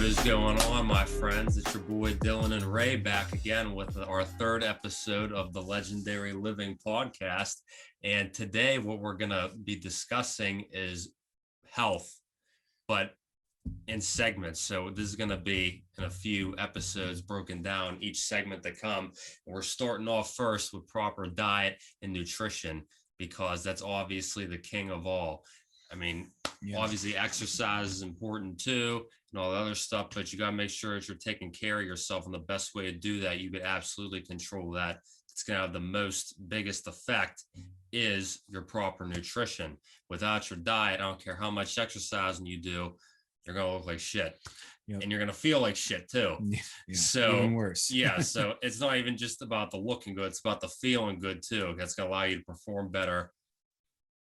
is going on, my friends? It's your boy Dylan and Ray back again with our third episode of the Legendary Living podcast. And today, what we're going to be discussing is health, but in segments. So this is going to be in a few episodes broken down, each segment to come. We're starting off first with proper diet and nutrition, because that's obviously the king of all. I mean, obviously exercise is important too and all the other stuff, but you got to make sure that you're taking care of yourself. And the best way to do that, you could absolutely control that. It's going to have the biggest effect is your proper nutrition. Without your diet, I don't care how much exercising you do, you're going to look like shit. Yep. And you're going to feel like shit too. Yeah, so even worse. Yeah. So it's not even just about the looking good. It's about the feeling good too. That's going to allow you to perform better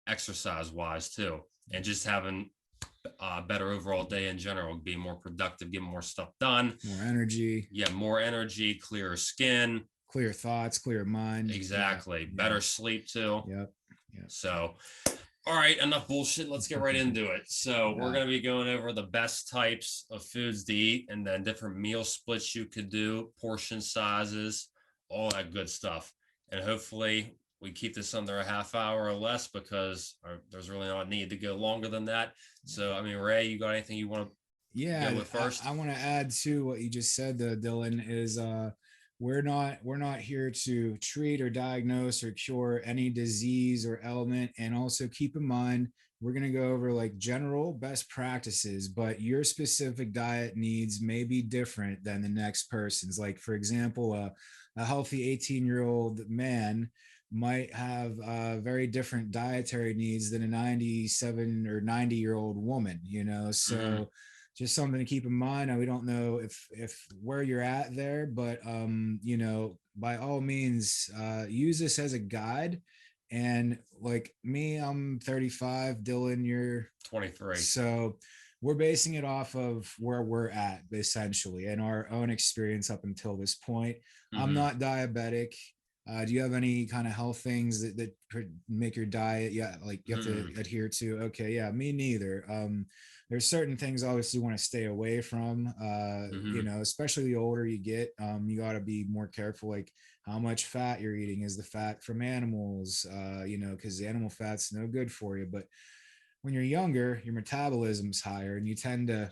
exercise wise too. And just having a better overall day in general, be more productive, get more stuff done. More energy. Yeah. More energy, clearer skin. Clear thoughts, clear mind. Exactly. Yeah. Better sleep too. Yep. So, all right, enough bullshit. Let's get right into it. So we're going to be going over the best types of foods to eat and then different meal splits you could do, portion sizes, all that good stuff. And hopefully we keep this under a half hour or less, because there's really not a need to go longer than that. So, I mean, Ray, you got anything you want to go with first? I want to add to what you just said, though, Dylan, is we're not here to treat or diagnose or cure any disease or ailment. And also keep in mind, we're going to go over like general best practices, but your specific diet needs may be different than the next person's. Like, for example, a healthy 18-year-old man might have very different dietary needs than a 97 or 90-year-old woman, so just something to keep in mind. We don't know if where you're at there, but by all means, use this as a guide. And like me, I'm 35, Dylan, you're 23. So we're basing it off of where we're at, essentially, and our own experience up until this point. I'm not diabetic. Do you have any kind of health things that could make your diet? Yeah, like you have to adhere to? Okay, yeah, me neither. There's certain things obviously you want to stay away from, especially the older you get. You got to be more careful, like how much fat you're eating. Is the fat from animals? Because the animal fat's no good for you. But when you're younger, your metabolism's higher, and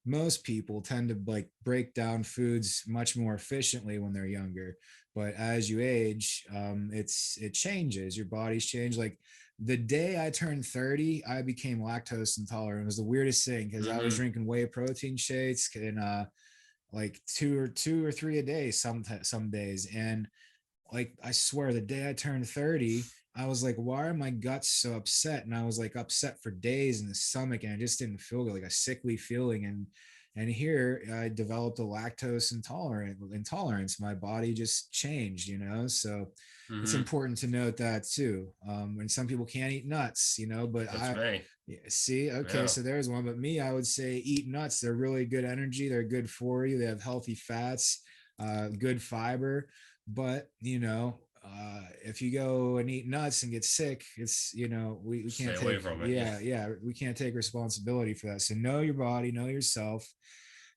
most people tend to like break down foods much more efficiently when they're younger. But as you age, it changes. Your body's changed. Like the day I turned 30, I became lactose intolerant. It was the weirdest thing, because I was drinking whey protein shakes and like two or three a day some days. And like, I swear, the day I turned 30, I was like, why are my guts so upset? And I was like upset for days in the stomach, and I just didn't feel good, like a sickly feeling. And here I developed a lactose intolerance. My body just changed, so it's important to note that too. And some people can't eat nuts, but see, okay, yeah. So there's one. But me, I would say eat nuts. They're really good energy. They're good for you. They have healthy fats, good fiber. But if you go and eat nuts and get sick, it's we can't take away from it. We can't take responsibility for that. So know your body, know yourself,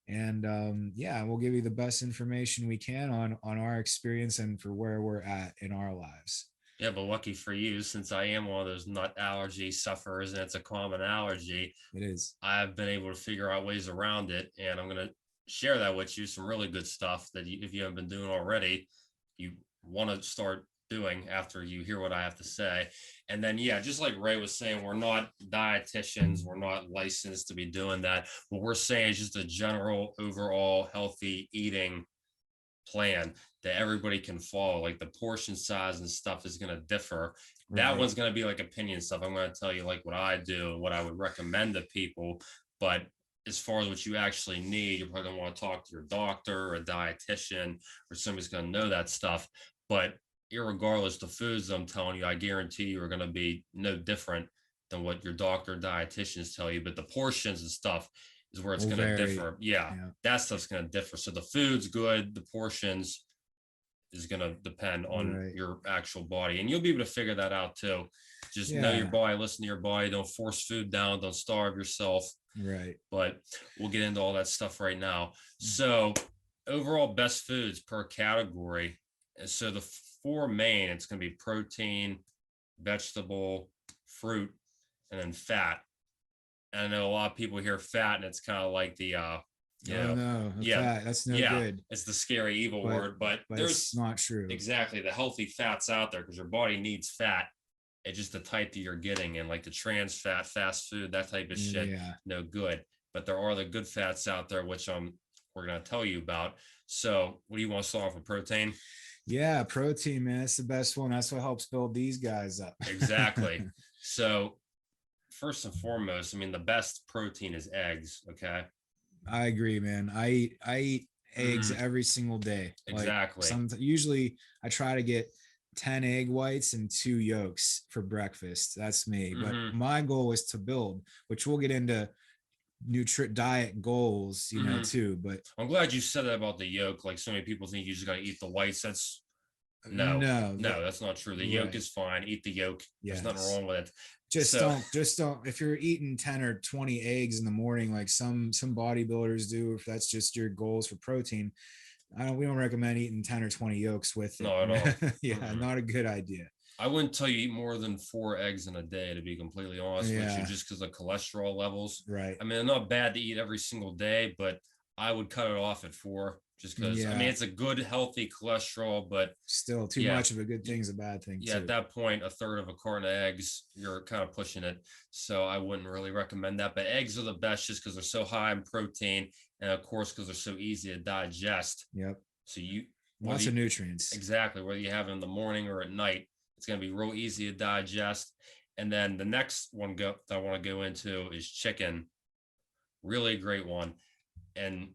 and we'll give you the best information we can on our experience and for where we're at in our lives. Yeah, but lucky for you, since I am one of those nut allergy sufferers, and it's a common allergy, it is. I've been able to figure out ways around it, and I'm going to share that with you. Some really good stuff that if you haven't been doing already, you want to start doing after you hear what I have to say. And then, just like Ray was saying, we're not dietitians. We're not licensed to be doing that. What we're saying is just a general overall healthy eating plan that everybody can follow. Like the portion size and stuff is going to differ. Right. That one's going to be like opinion stuff. I'm going to tell you like what I do and what I would recommend to people. But as far as what you actually need, you're probably going to want to talk to your doctor or a dietitian, or somebody's going to know that stuff. But irregardless, the foods I'm telling you, I guarantee you are going to be no different than what your doctor or dietitians tell you. But the portions and stuff is where it's going to differ. Yeah, that stuff's going to differ. So the food's good, the portions is going to depend on your actual body. And you'll be able to figure that out too. Just know your body, listen to your body. Don't force food down. Don't starve yourself. Right. but we'll get into all that stuff right now. So, overall best foods per category. And so the four main, it's going to be protein, vegetable, fruit, and then fat. And I know a lot of people hear fat and it's kind of like the you Oh know, no, the yeah, fat, that's no yeah, good. it's the scary evil But word, but it's there's not true. exactly the healthy fats out there because your body needs fat. It's just the type that you're getting, and like the trans fat, fast food, that type of shit, Yeah. no good. But there are the good fats out there, which we're gonna tell you about. So, what do you want to start off with? Protein? Yeah, protein, man. That's the best one. That's what helps build these guys up. Exactly. So, first and foremost, I mean, the best protein is eggs. Okay. I agree, man. I eat eggs Mhm. every single day. Like Exactly. usually I try to get 10 egg whites and 2 yolks for breakfast. That's me. But Hmm. my goal is to build, which we'll get into diet goals, Hmm. too. But I'm glad you said that about the yolk. Like so many people think you just got to eat the whites. That's no, no, no, that's not true. The yolk right. is fine. Eat the yolk. There's nothing Yes. wrong with it. just So, don't just don't if you're eating 10 or 20 eggs in the morning like some bodybuilders do, if that's just your goals for protein, we don't recommend eating 10 or 20 yolks with it. not at all. Yeah, Mm-mm. not a good idea. I wouldn't tell you eat more than 4 eggs in a day, to be completely honest with you, Yeah, just because of cholesterol levels. right. I mean, it's not bad to eat every single day, but I would cut it off at 4 just because, I mean, Yeah, it's a good, healthy cholesterol, but still too yeah, much of a good thing is a bad thing yeah, at too. that point, a third of a carton of eggs, you're kind of pushing it. So I wouldn't really recommend that. But eggs are the best just because they're so high in protein, and of course because they're so easy to digest. Yep, So you, whether lots you, of nutrients. exactly whether you have it in the morning or at night, it's going to be real easy to digest. And then the next one that I want to go into is chicken. Really great one, and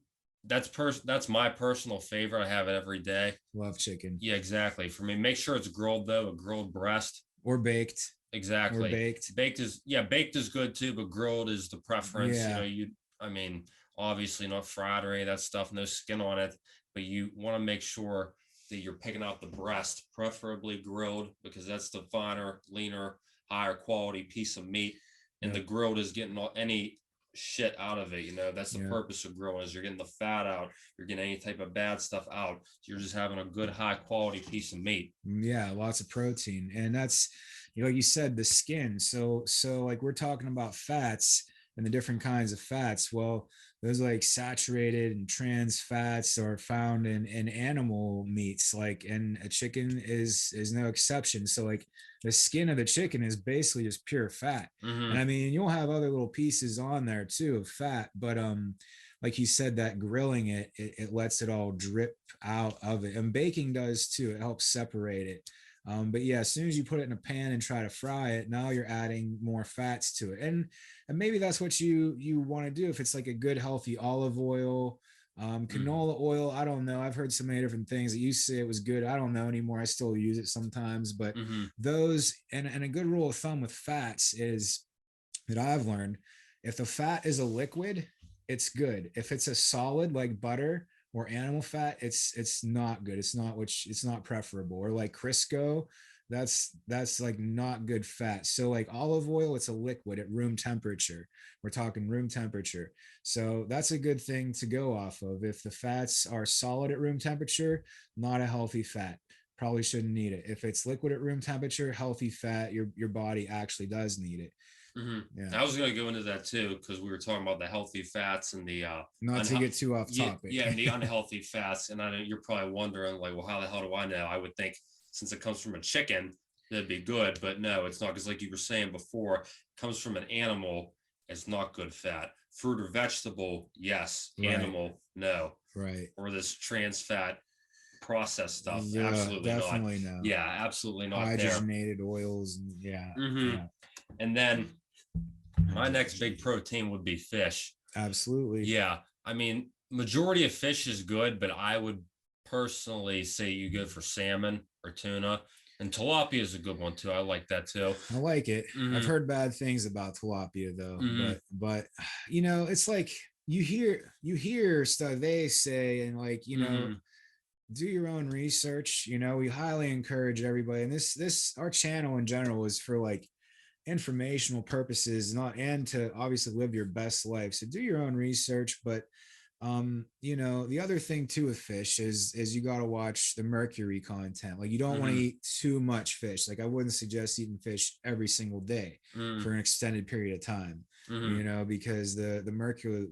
that's my personal favorite. I have it every day. Love chicken. Yeah, exactly. For me, make sure it's grilled though, a grilled breast. Or baked. Or Exactly. baked. Baked is good too, but grilled is the preference. Yeah. I mean, obviously not fried or any of that stuff, no skin on it, but you want to make sure that you're picking out the breast, preferably grilled, because that's the finer, leaner, higher quality piece of meat. And the Yep. grilled is getting any shit out of it. That's the Yep. purpose of grilling is you're getting the fat out, you're getting any type of bad stuff out. You're just having a good high quality piece of meat. Yeah, lots of protein. And that's, like you said, the skin. So like we're talking about fats and the different kinds of fats. Well, those like saturated and trans fats are found in animal meats, like, and a chicken is no exception. So like the skin of the chicken is basically just pure fat. And Mm-hmm. I mean, you'll have other little pieces on there too of fat, but like you said, that grilling it lets it all drip out of it, and baking does too. It helps separate it. But yeah, as soon as you put it in a pan and try to fry it, now you're adding more fats to it, and maybe that's what you want to do. If it's like a good healthy olive oil, canola oil, I don't know. I've heard so many different things. It used to say it was good. I don't know anymore. I still use it sometimes, but Mm-hmm. those, and a good rule of thumb with fats is that I've learned, if the fat is a liquid, it's good. If it's a solid like butter or animal fat, it's not good. It's not preferable. Or like Crisco, that's like not good fat. So like olive oil, it's a liquid at room temperature. We're talking room temperature. So that's a good thing to go off of. If the fats are solid at room temperature, not a healthy fat. Probably shouldn't need it. If it's liquid at room temperature, healthy fat, your body actually does need it. Mm-hmm. Yeah. I was going to go into that too because we were talking about the healthy fats and the Not to get too off yeah, topic. yeah, and the unhealthy fats. And I know you're probably wondering like, well, how the hell do I know? I would think since it comes from a chicken, that'd be good, but no, it's not. Because like you were saying before, it comes from an animal, it's not good fat. Fruit or vegetable, yes. Right. Animal, no. Right. Or this trans fat processed stuff, Yeah, absolutely not. definitely no. Yeah, absolutely not Hydrogenated oils and yeah. there. Mm-hmm. Yeah. And then my next big protein would be fish. Absolutely. Yeah. I mean, majority of fish is good, but I would personally say you go for salmon or tuna. And tilapia is a good one too. I like that too. I like it. Mm-hmm. I've heard bad things about tilapia though, Mm-hmm. but it's like you hear stuff they say, and like, Mm-hmm. do your own research. We highly encourage everybody, and this our channel in general is for like informational purposes, not and to obviously live your best life. So do your own research, but you know, the other thing too with fish is you got to watch the mercury content. Like you don't want to Mm-hmm. eat too much fish. Like I wouldn't suggest eating fish every single day for an extended period of time, Mm-hmm. you know, because the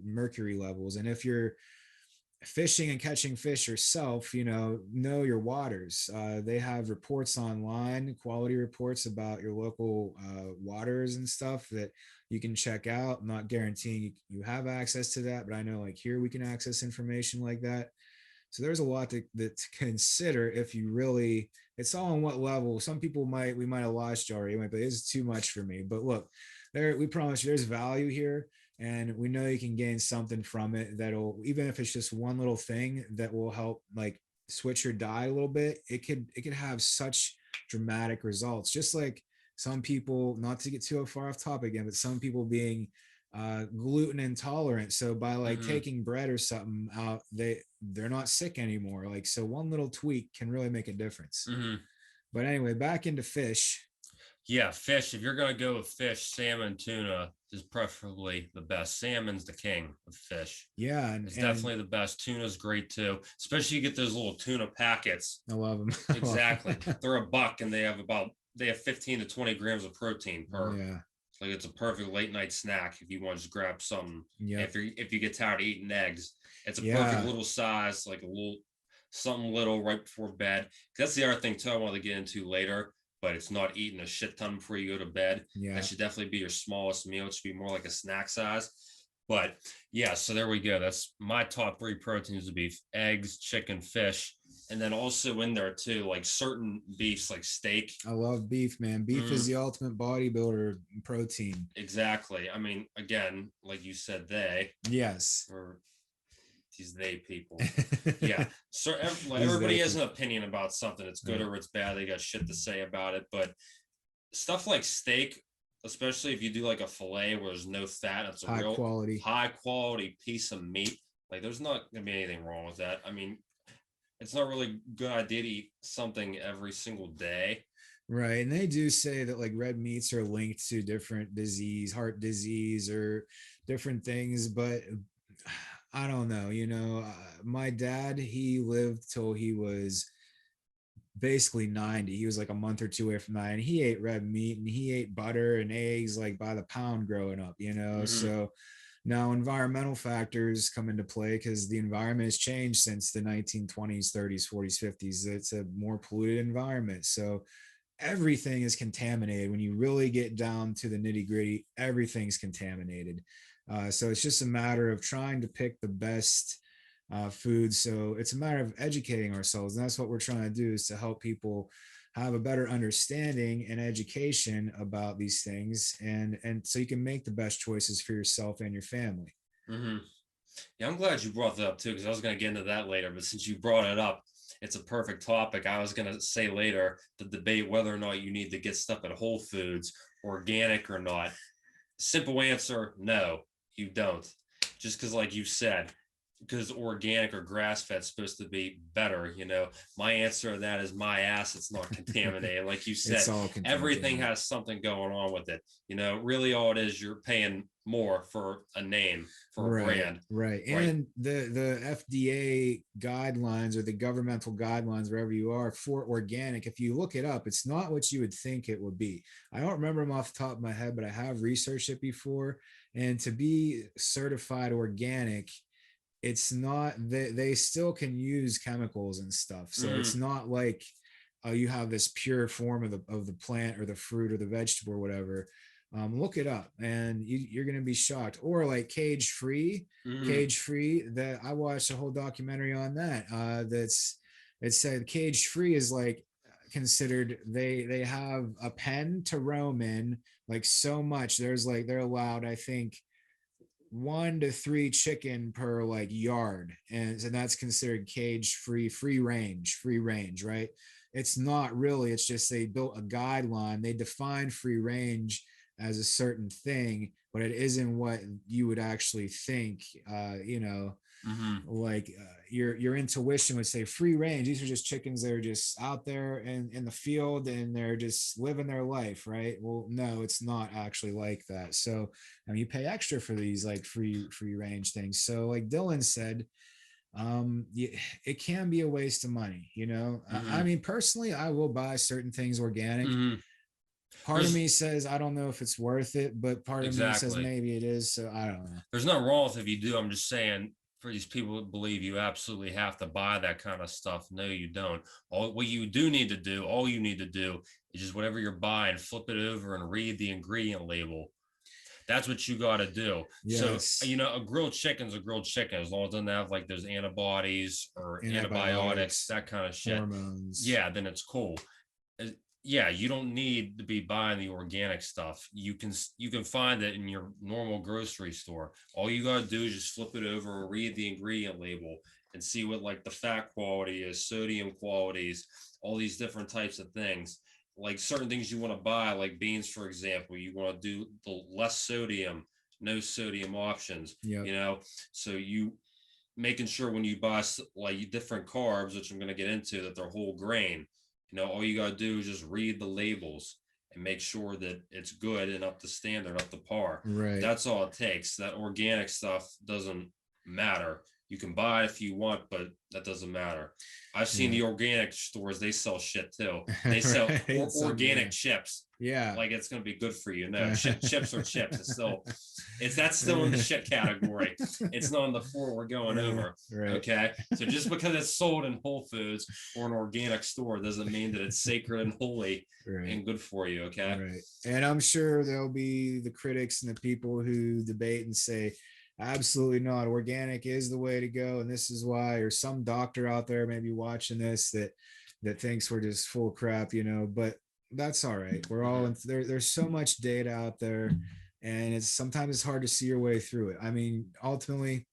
mercury levels. And if you're fishing and catching fish yourself, you know your waters. They have reports online, quality reports about your local waters and stuff that you can check out. I'm not guaranteeing you have access to that, but I know like here we can access information like that. So there's a lot to consider if you really. It's all on what level. Some people we might have lost you already, but it's too much for me. But look, we promise you there's value here, and we know you can gain something from it that'll, even if it's just one little thing that will help like switch your diet a little bit. It could have such dramatic results. Just like some people, not to get too far off topic again, but some people being gluten intolerant, so by like Mm-hmm. taking bread or something out, they're not sick anymore. Like, so one little tweak can really make a difference. Mm-hmm. But anyway, back into fish. Yeah, fish. If you're gonna go with fish, salmon, tuna is preferably the best. Salmon's the king of fish. Yeah, It's and definitely the best. Tuna's great too, especially you get those little tuna packets. I love them. I love Exactly, 'em. they're a buck, and they have 15 to 20 grams of protein per. Yeah. Like it's a perfect late night snack if you want to just grab something. Yep. If you get tired of eating eggs, it's a perfect Yeah. little size, like a little something little right before bed. That's the other thing too I want to get into later, but it's not eating a shit ton before you go to bed. That Yeah. should definitely be your smallest meal. It should be more like a snack size. But yeah, so there we go. That's my top three proteins would be eggs, chicken, fish, and then also in there too, like certain beefs like steak. I love beef, man. Beef is Mm, the ultimate bodybuilder protein. exactly. I mean, again, like you said, they Yes. or these they people. Yeah. So These everybody they has an people. opinion about something. It's good Right. or it's bad. They got shit to say about it. But stuff like steak, especially if you do like a fillet where there's no fat, it's a High real quality. high quality piece of meat. Like there's not gonna be anything wrong with that. I mean, it's not really a good idea to eat something every single day. Right. And they do say that like red meats are linked to different disease, heart disease, or different things. But I don't know. My dad, he lived till he was basically 90. He was like a month or two away from 90. He ate red meat and he ate butter and eggs like by the pound growing up, you know? Mm-hmm. So now environmental factors come into play because the environment has changed since the 1920s, 30s, 40s, 50s. It's a more polluted environment. So everything is contaminated. When you really get down to the nitty gritty, everything's contaminated. So it's just a matter of trying to pick the best food. So it's a matter of educating ourselves. And that's what we're trying to do, is to help people have a better understanding and education about these things. And so you can make the best choices for yourself and your family. Mm-hmm. Yeah, I'm glad you brought that up too, because I was going to get into that later. But since you brought it up, it's a perfect topic. I was going to say later the debate whether or not you need to get stuff at Whole Foods, organic or not. Simple answer: no, you don't. Just because, like you said, because organic or grass fed supposed to be better. My answer to that is my ass. It's not contaminated. Like you said, It's all everything contaminated. has something going on with it. Really all it is, you're paying more for a name, for a Right, brand, right. right? And the FDA guidelines, or the governmental guidelines, wherever you are, for organic, if you look it up, it's not what you would think it would be. I don't remember them off the top of my head, but I have researched it before. And to be certified organic, it's not, they still can use chemicals and stuff. So it's Mm-hmm. not like you have this pure form of the plant or the fruit or the vegetable or whatever. Look it up and you're going to be shocked. Or like Mm-hmm. cage free, that I watched a whole documentary on that. It said cage free is like considered, they have a pen to roam in, like so much. There's like, they're allowed, I think, 1 to 3 chicken per like yard, and that's considered cage free range, right? It's not really. It's just they built a guideline. They define free range as a certain thing, but it isn't what you would actually think. Like your intuition would say free range. These are just chickens that are just out there in the field and they're just living their life, right? Well, no, it's not actually like that. So you pay extra for these like free range things. So like Dylan said, it can be a waste of money, you know. I Hmm. mean, personally, I will buy certain things organic. Hmm. Part of There's me says I don't know if it's worth it, but part of me says exactly. maybe it is. So I don't know. There's nothing wrong with if you do. I'm just saying for these people that believe you absolutely have to buy that kind of stuff. No, you don't. All what you do need to do, all you need to do is just whatever you're buying, flip it over and read the ingredient label. That's what you got to do. So, Yes, a grilled chicken's a grilled chicken as long as it doesn't have like those antibodies or antibiotics, antibiotics, that kind of shit. hormones. Yeah, then it's cool. Uh, Yeah, you don't need to be buying the organic stuff. You can find it in your normal grocery store. All you got to do is just flip it over and read the ingredient label and see what like the fat quality is, sodium qualities, all these different types of things. Like certain things you want to buy, like beans, for example, you want to do the less sodium, no sodium options, Yep. so you making sure when you buy like different carbs, which I'm going to get into, that they're whole grain. All you got to do is just read the labels and make sure that it's good and up to standard, up to par. Right. That's all it takes. That organic stuff doesn't matter. You can buy it if you want, but that doesn't matter. I've seen Yeah. the organic stores, they sell shit too. They sell Right. organic chips. Yeah. Like it's going to be good for you. No, chips are chips. That's still in the shit category. It's not in the four we're going over. Right. Okay. So just because it's sold in Whole Foods or an organic store doesn't mean that it's sacred and holy Right. and good for you. Okay. Right. And I'm sure there'll be the critics and the people who debate and say, absolutely not. Organic is the way to go. And this is why, or some doctor out there maybe watching this that thinks we're just full crap, but that's all right. We're all Mm-hmm. in there's so much data out there and sometimes it's hard to see your way through it. I mean, ultimately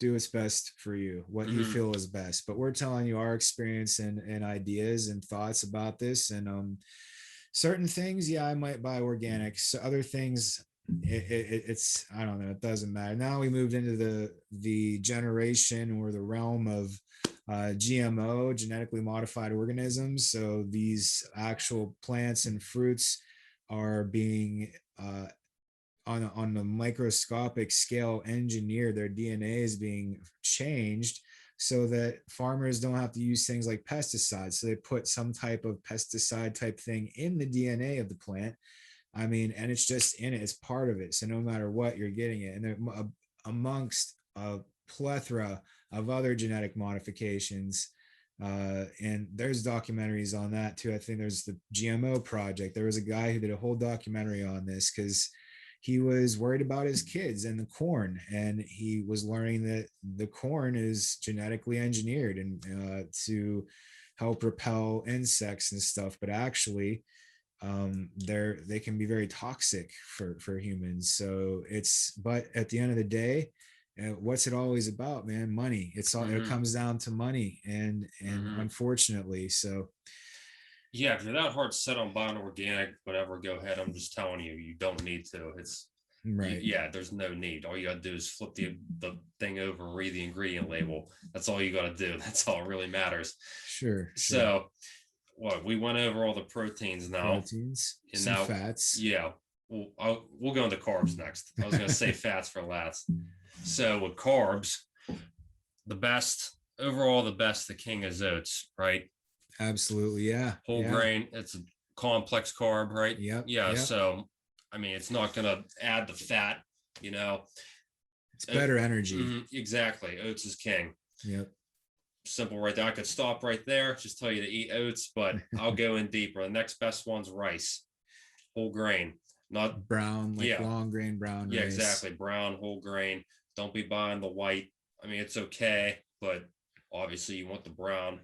do what's best for you, what you Mm-hmm. feel is best. But we're telling you our experience and ideas and thoughts about this. And certain things, yeah, I might buy organic. So other things, it's I don't know, it doesn't matter. Now we moved into the generation or the realm of GMO, genetically modified organisms. So these actual plants and fruits are being on a microscopic scale engineered. Their DNA is being changed so that farmers don't have to use things like pesticides. So they put some type of pesticide type thing in the DNA of the plant. I mean, and it's just in it, it's part of it. So no matter what, you're getting it. And they're amongst a plethora of other genetic modifications. And there's documentaries on that too. I think there's the GMO project. There was a guy who did a whole documentary on this because he was worried about his kids and the corn, and he was learning that the corn is genetically engineered and to help repel insects and stuff. But actually, they can be very toxic for humans. So but at the end of the day, what's it always about, man? Money. It Mm-hmm. comes down to money, and Mm-hmm. unfortunately, so Yeah, if you're that hard set on buying organic, whatever, go ahead. I'm just telling you, you don't need to. right. Yeah, there's no need. All you gotta do is flip the thing over and read the ingredient label. That's all you gotta do. That's all it really matters. Sure. So, what we went over all the proteins now, Proteins, and some now, fats. yeah, we'll go into carbs next. I was gonna say fats for last. So with carbs, the best overall, the best, the king is oats, right? Absolutely. Yeah. Whole Yeah. grain. It's a complex carb, right? Yep. Yeah. Yep. So, I mean, it's not going to add the fat, you know. It's better energy. Exactly. Oats is king. Yep. Simple right there. I could stop right there, just tell you to eat oats, but I'll go in deeper. The next best one's rice, whole grain. Not, Brown, like yeah, long grain brown yeah, rice. exactly. Brown, whole grain. Don't be buying the white. I mean, it's okay, but obviously you want the brown.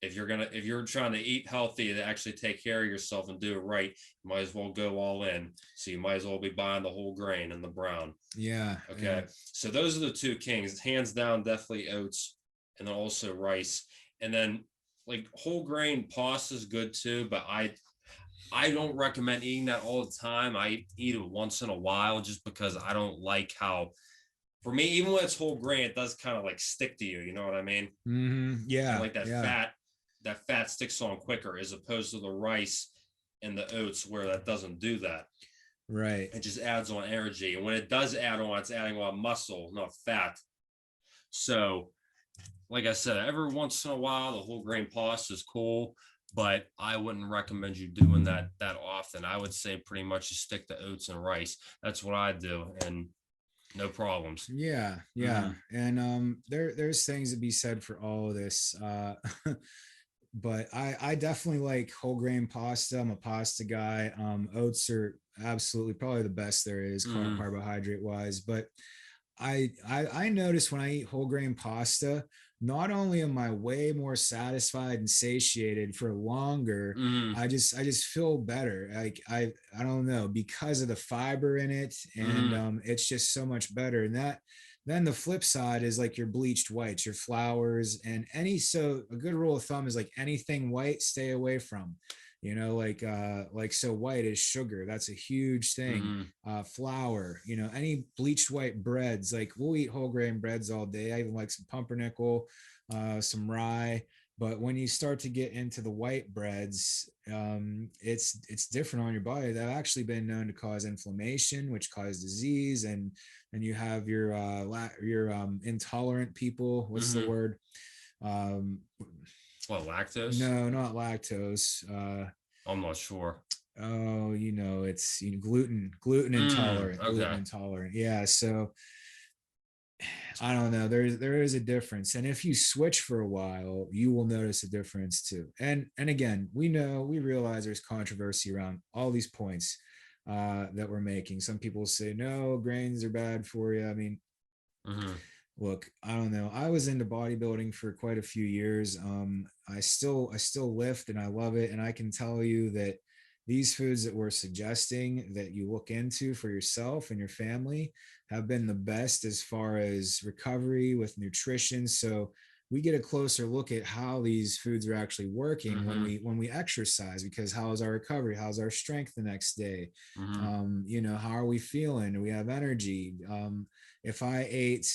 If you're trying to eat healthy to actually take care of yourself and do it right, you might as well go all in. So you might as well be buying the whole grain and the brown. Yeah. Okay. Yeah. So those are the two kings. Hands down, definitely oats and then also rice. And then like whole grain pasta is good too, but I don't recommend eating that all the time. I eat it once in a while just because I don't like how for me, even when it's whole grain, it does kind of like stick to you. You know what I mean? And Yeah, like yeah, that fat sticks on quicker as opposed to the rice and the oats where that doesn't do that. right. It just adds on energy. And when it does add on, it's adding on muscle, not fat. So, like I said, every once in a while, the whole grain pasta is cool, but I wouldn't recommend you doing that often. I would say pretty much just stick to oats and rice. That's what I do, and no problems. Yeah, yeah. Hmm. And there's things to be said for all of this. But I definitely like whole grain pasta. I'm a pasta guy. Oats are absolutely probably the best there is Hmm. carbohydrate wise. But I notice when I eat whole grain pasta, not only am I way more satisfied and satiated for longer, Hmm. I just feel better. Like I don't know, because of the fiber in it, and Hmm. it's just so much better. And that then the flip side is like your bleached whites, your flours, and any, so a good rule of thumb is like anything white, stay away from. Like so white is sugar. That's a huge thing. Hmm. Flour, any bleached white breads. Like we'll eat whole grain breads all day. I even like some pumpernickel, some rye. But when you start to get into the white breads, it's different on your body. They've actually been known to cause inflammation, which cause disease, and you have your intolerant people. What's the Hmm. word? Um, What, lactose? no, not lactose. I'm not sure. Oh, it's gluten intolerant, gluten Okay. intolerant. Yeah. So I don't know. There is a difference, and if you switch for a while, you will notice a difference too. And again, we realize there's controversy around all these points that we're making. Some people say no, grains are bad for you. I mean, Hmm. look, I don't know. I was into bodybuilding for quite a few years. I still lift and I love it, and I can tell you that these foods that we're suggesting that you look into for yourself and your family have been the best as far as recovery with nutrition. So we get a closer look at how these foods are actually working when Hmm. we exercise, because how is our recovery, how's our strength the next day, Hmm. how are we feeling, do we have energy. If I ate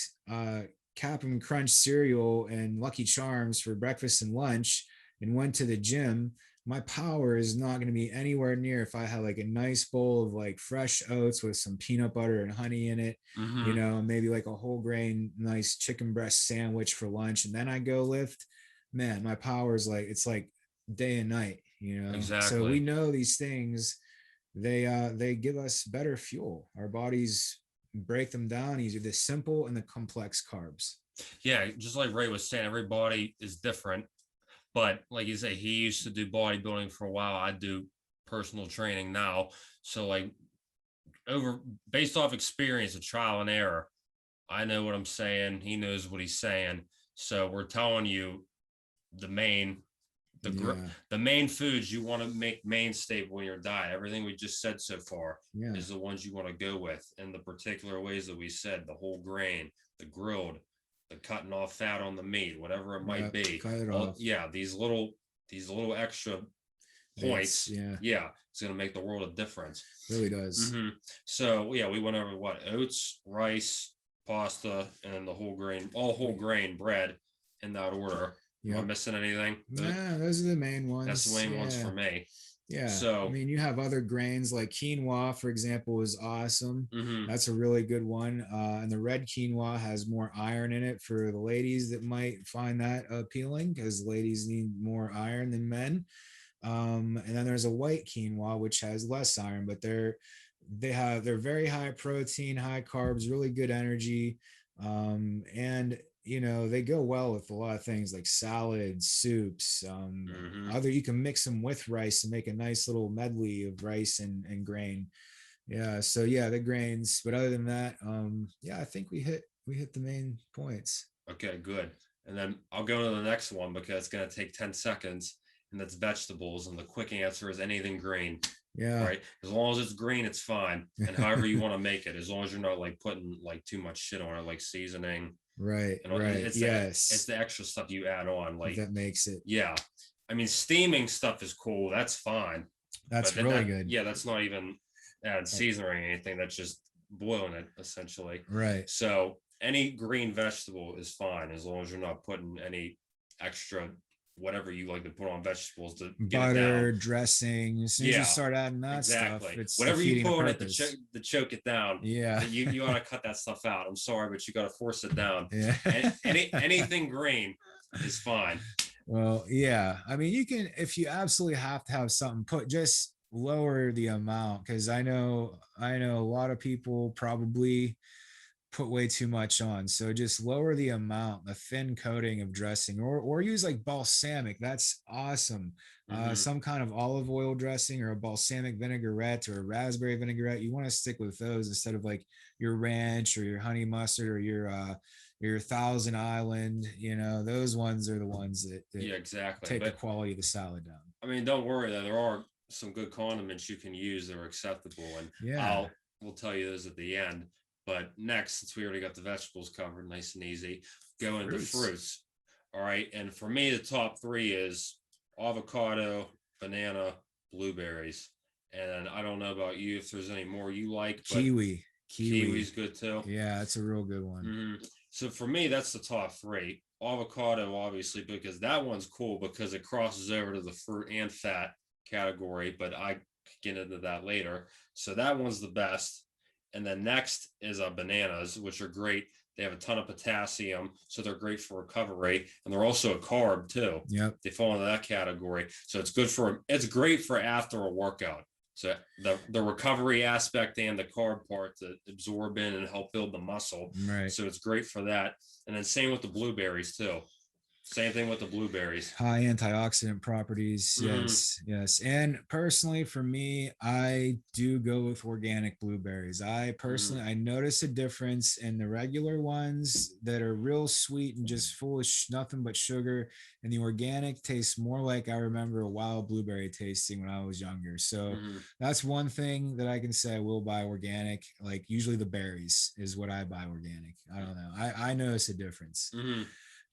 Captain Crunch cereal and Lucky Charms for breakfast and lunch and went to the gym, my power is not going to be anywhere near if I had like a nice bowl of like fresh oats with some peanut butter and honey in it, Hmm. maybe like a whole grain, nice chicken breast sandwich for lunch. And then I go lift, man, my power is like, it's like day and night. So we Exactly. know these things, they give us better fuel. Our bodies break them down easier, the simple and the complex carbs. Yeah, just like Ray was saying, everybody is different. But like you say, he used to do bodybuilding for a while. I do personal training now. So like over based off experience of trial and error, I know what I'm saying. He knows what he's saying. So we're telling you the main Yeah, the main foods you want to make mainstay in your diet. Everything we just said so far yeah, is the ones you want to go with in the particular ways that we said: the whole grain, the grilled, the cutting off fat on the meat, whatever it yeah. might be. Cut it All off. yeah, these little extra Bits. points. Yeah, Yeah, it's gonna make the world of difference. really does. Hmm. So yeah, we went over what: oats, rice, pasta, and the whole grain, all whole We, grain bread in that order. Am I yep. missing anything? Nah, those are the main That's the ones. main ones Yeah. for me. Yeah. I So, mean, you have other grains like quinoa, for example, is awesome. hmm. That's a really good one. And the red quinoa has more iron in it for the ladies that might find that appealing, because ladies need more iron than men. And then there's a white quinoa, which has less iron, but they're very high protein, high carbs, really good energy. And they go well with a lot of things like salads, soups. Hmm. Other You can mix them with rice and make a nice little medley of rice and grain. Yeah, so yeah, the grains. But other than that, yeah, I think we hit the main points. Okay, good. And then I'll go to the next one because it's going to take 10 seconds, and that's vegetables. And the quick answer is anything green, Yeah. right? As long as it's green, it's fine. And however you want to make it, as long as you're not like putting like too much shit on it, like seasoning. Right, And right. it's Yes. the extra stuff you add on. Like, That makes it. yeah. I mean, steaming stuff is cool. That's fine. But That's then really good. yeah, that's not even add Right. seasoning or anything. That's just boiling it essentially. Right. So any green vegetable is fine as long as you're not putting any extra whatever you like to put on vegetables to get it down. Butter, dressing. As soon as you Yeah, start adding that stuff, exactly. it's Whatever you defeating the put on it purpose. to choke it down, Yeah. you ought to cut that stuff out. I'm sorry, but you got to force it down. Yeah. Anything green is fine. Well, yeah. I mean, you can, if you absolutely have to have something put, just lower the amount, because I know a lot of people probably put way too much on. So just lower the amount, the thin coating of dressing, or use like balsamic. That's awesome. Mhm. Some kind of olive oil dressing or a balsamic vinaigrette or a raspberry vinaigrette. You want to stick with those instead of like your ranch or your honey mustard or your Thousand Island. Those ones are the ones that Yeah, exactly. take the But quality of the salad down. I mean, don't worry though. There are some good condiments you can use that are acceptable, and Yeah. we'll tell you those at the end. But next, since we already got the vegetables covered, nice and easy, go into fruits. All right, and for me, the top three is avocado, banana, blueberries. And I don't know about you if there's any more you like, but kiwi's good too. Yeah, that's a real good one. Mm-hmm. So for me, that's the top three. Avocado, obviously, because that one's cool because it crosses over to the fruit and fat category, but I get into that later. So that one's the best. And then next is bananas, which are great. They have a ton of potassium, so they're great for recovery, and they're also a carb too. Yep. They fall into that category. So it's great for after a workout. So the recovery aspect and the carb part to absorb in and help build the muscle. Right. So it's great for that. And then same with the blueberries too. Same thing with the blueberries. High antioxidant properties. Yes. And personally, for me, I do go with organic blueberries. I notice a difference in the regular ones that are real sweet and just full of nothing but sugar. And the organic tastes more like I remember a wild blueberry tasting when I was younger. So that's one thing that I can say I will buy organic. Like usually the berries is what I buy organic. I don't know. I notice a difference.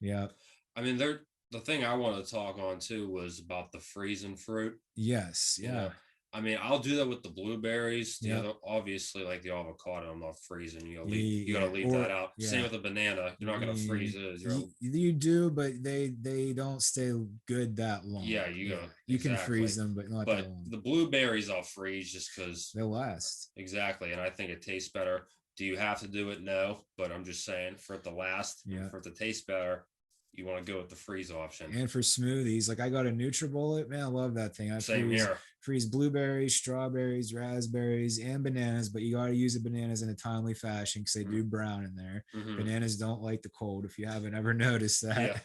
Yeah. I mean, the thing I want to talk on too was about the freezing fruit. Yes. Yeah. I mean, I'll do that with the blueberries. Obviously, like the avocado, I'm not freezing. You gotta leave that out. Yeah. Same with the banana. You're not gonna freeze those. You do, but they don't stay good that long. Yeah, you can freeze them, but not that long. The blueberries I'll freeze just because they'll last. Exactly, and I think it tastes better. Do you have to do it? No, but I'm just saying for it to last, for it to taste better, you want to go with the freeze option. And for smoothies, like I got a NutriBullet, man, I love that thing. I Same here. Freeze blueberries, strawberries, raspberries, and bananas, but you got to use the bananas in a timely fashion because they do brown in there. Bananas don't like the cold. If you haven't ever noticed that,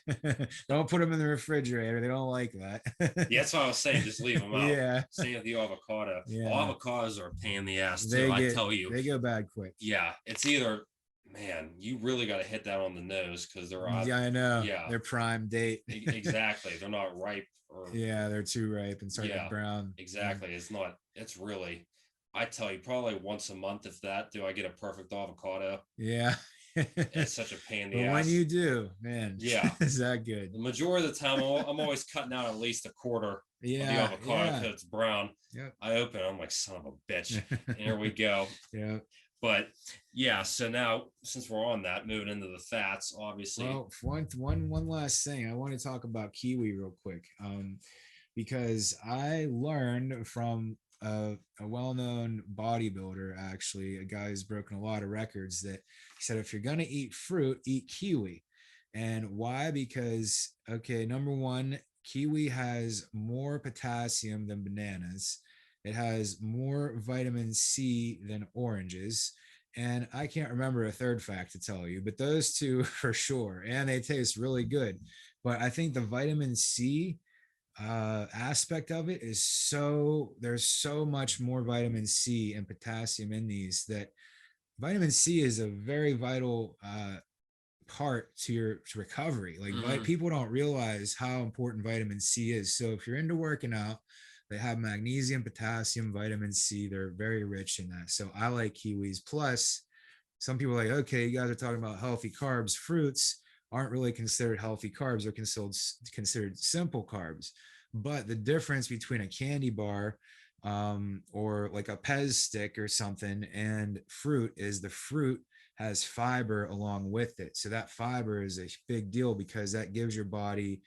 don't put them in the refrigerator. They don't like that. That's what I was saying. Just leave them out. Yeah. Same with the avocado. Yeah. Avocados are a pain in the ass too. I tell you, they go bad quick. Yeah, it's either. Man, you really got to hit that on the nose because they're yeah, I know. Yeah, they're prime date. Exactly, they're not ripe. They're too ripe and start to brown. Exactly, it's not. It's really. I tell you, probably once a month, if that. Do I get a perfect avocado? Yeah. It's such a pain in the ass. When you do, man, is that good? The majority of the time, I'm always cutting out at least a quarter of the avocado because it's brown. Yep. I open it, I'm like, son of a bitch. Here we go. Yeah. But so now since we're on that, moving into the fats, obviously. Well, one last thing, I want to talk about kiwi real quick, because I learned from a well-known bodybuilder, actually, a guy who's broken a lot of records, that he said if you're gonna eat fruit, eat kiwi. And why? Because number one, kiwi has more potassium than bananas. It has more vitamin C than oranges. And I can't remember a third fact to tell you, but those two for sure. And they taste really good. But I think the vitamin C aspect of it is there's so much more vitamin C and potassium in these that vitamin C is a very vital part to recovery. Like people don't realize how important vitamin C is. So if you're into working out, they have magnesium, potassium, vitamin C. They're very rich in that. So I like kiwis. Plus, some people are like, okay, you guys are talking about healthy carbs. Fruits aren't really considered healthy carbs. They're considered simple carbs. But the difference between a candy bar or like a Pez stick or something. And the fruit has fiber along with it. So that fiber is a big deal because that gives your body,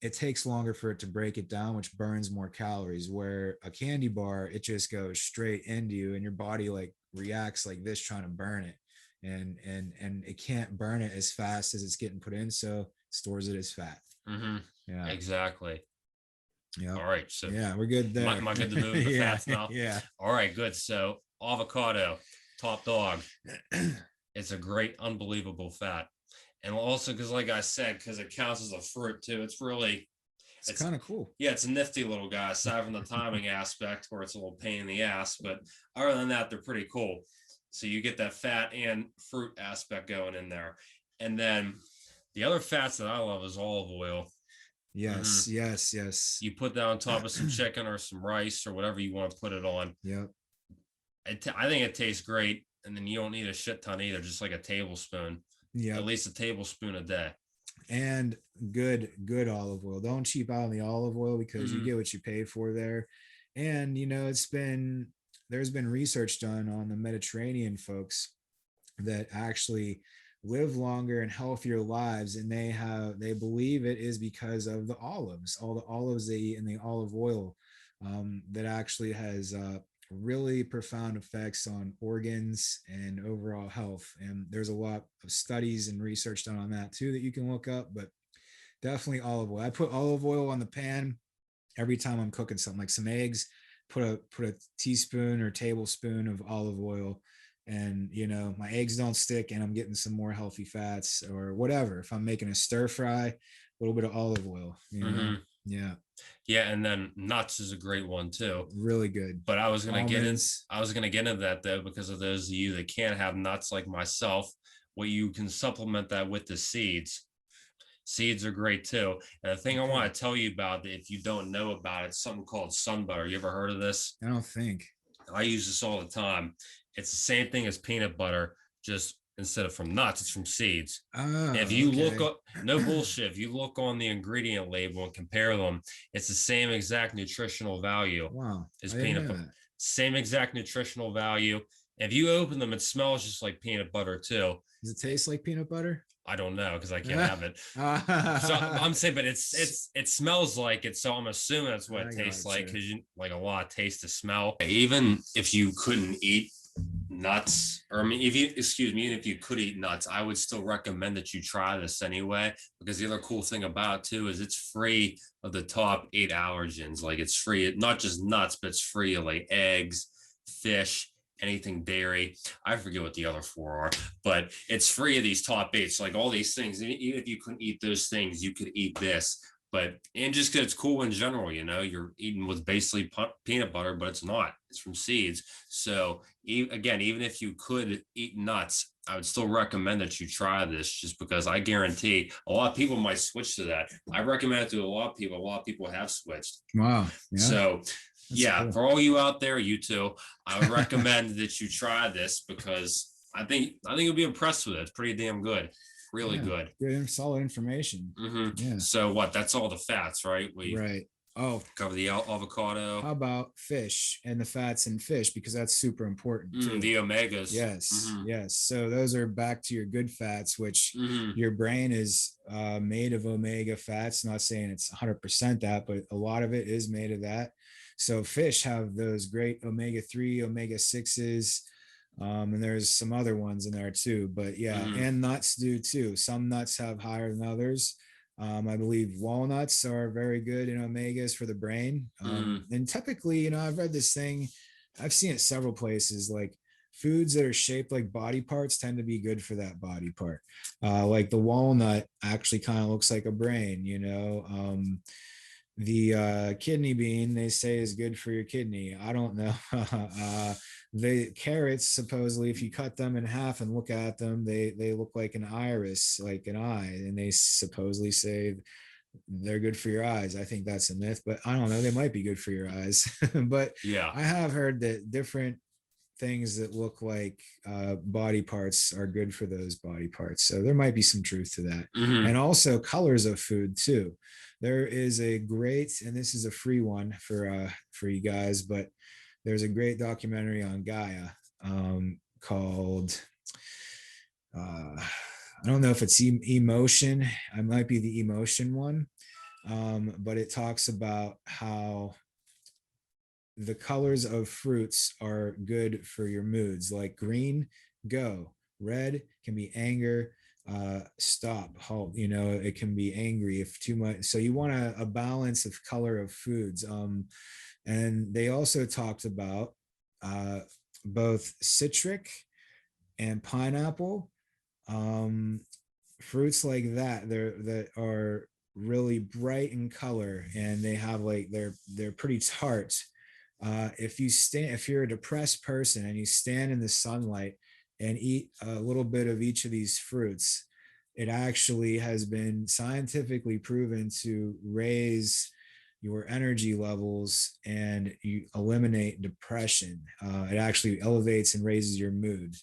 it takes longer for it to break it down, which burns more calories. Where a candy bar, it just goes straight into you, and your body like reacts like this, trying to burn it, and it can't burn it as fast as it's getting put in, so it stores it as fat. Mm-hmm. Yeah. Exactly. Yeah. All right. So Yeah, we're good there. am I good to move into Yeah. fats now? Yeah. All right, good. So avocado, top dog. It's a great, unbelievable fat. And also because like I said, because it counts as a fruit too, it's really It's kind of cool. yeah, it's a nifty little guy, aside from the timing aspect where it's a little pain in the ass. But other than that, they're pretty cool. So you get that fat and fruit aspect going in there. And then the other fats that I love is olive oil. Yes, yes, yes. You put that on top of some chicken or some rice or whatever you want to put it on. Yep. I think it tastes great. And then you don't need a shit ton either, just like a tablespoon. Yeah. At least a tablespoon a day. And good olive oil. Don't cheap out on the olive oil, because you get what you pay for there. And you know, there's been research done on the Mediterranean folks that actually live longer and healthier lives, and they believe it is because of the olives, all the olives they eat, and the olive oil, that actually has really profound effects on organs and overall health. And there's a lot of studies and research done on that too that you can look up. But definitely olive oil. I put olive oil on the pan every time I'm cooking something, like some eggs. Put a teaspoon or tablespoon of olive oil, and you know, my eggs don't stick, and I'm getting some more healthy fats or whatever. If I'm making a stir fry, a little bit of olive oil, you know. Yeah. Yeah, and then nuts is a great one too. Really good. But I was gonna get into that though, because of those of you that can't have nuts like myself. What you can supplement that with the seeds. Seeds are great too. And the thing I want to tell you about, if you don't know about it, something called sun butter. You ever heard of this? I don't think. I use this all the time. It's the same thing as peanut butter, just instead of from nuts, it's from seeds. If you look up, no bullshit, if you look on the ingredient label and compare them, it's the same exact nutritional value. Wow. As peanut butter. Same exact nutritional value. If you open them, it smells just like peanut butter too. Does it taste like peanut butter? I don't know, because I can't have it. So I'm saying, but it smells like it. So I'm assuming that's what it tastes like, because you like a lot of taste to smell. Even if you couldn't eat nuts, or I mean, even if you could eat nuts, I would still recommend that you try this anyway, because the other cool thing about it too is it's free of the top 8 allergens. Like, it's free, not just nuts, but it's free of like eggs, fish, anything dairy. I forget what the other 4 are, but it's free of these top 8. So like all these things, even if you couldn't eat those things, you could eat this. But and just because it's cool in general, you know, you're eating with basically peanut butter, but it's not. It's from seeds. So again, even if you could eat nuts, I would still recommend that you try this, just because I guarantee a lot of people might switch to that. I recommend it to a lot of people. A lot of people have switched. Wow. Yeah. So cool. For all you out there, you too, I would recommend that you try this, because I think you'll be impressed with it. It's pretty damn good. Really good. Good, solid information. Yeah. So what? That's all the fats, right? Right. Oh, cover the avocado. How about fish and the fats in fish? Because that's super important too. The omegas. Yes. Yes. So those are back to your good fats, which your brain is made of omega fats. Not saying it's 100% that, but a lot of it is made of that. So fish have those great omega-3, omega-6s, and there's some other ones in there too. But yeah, and nuts do too. Some nuts have higher than others. I believe walnuts are very good in omegas for the brain. And typically, you know, I've read this thing, I've seen it several places, like foods that are shaped like body parts tend to be good for that body part. Like the walnut actually kind of looks like a brain, you know. The kidney bean, they say, is good for your kidney. I don't know. The carrots, supposedly, if you cut them in half and look at them, they look like an iris, like an eye, and they supposedly say they're good for your eyes. I think that's a myth, but I don't know. They might be good for your eyes. But yeah, I have heard that different things that look like body parts are good for those body parts. So there might be some truth to that. Hmm. And also colors of food too. There is a great, and this is a free one for you guys, but there's a great documentary on Gaia called I don't know if it's emotion. I might be the emotion one, but it talks about how the colors of fruits are good for your moods. Like green, go. Red can be anger, stop, halt. You know, it can be angry if too much. So you want a balance of color of foods. And they also talked about uh, both citric and pineapple, um, fruits like that. That are really bright in color, and they have like they're pretty tart. If you're a depressed person and you stand in the sunlight and eat a little bit of each of these fruits, it actually has been scientifically proven to raise your energy levels and you eliminate depression. It actually elevates and raises your mood.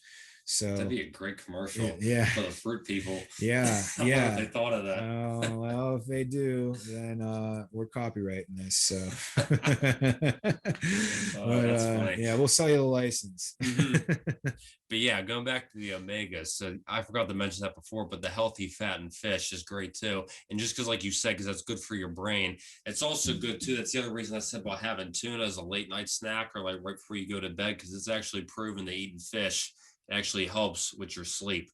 That'd So be a great commercial yeah, for the fruit people. yeah, I wonder if yeah. they thought of that. Well, if they do, then we're copyrighting this. So, Oh, but that's funny. yeah, we'll sell you the license. Hmm. But yeah, going back to the omegas, so I forgot to mention that before, but the healthy fat in fish is great too. And just because, like you said, because that's good for your brain, it's also good too. That's the other reason I said about having tuna as a late night snack or like right before you go to bed, because it's actually proven that eating fish actually helps with your sleep,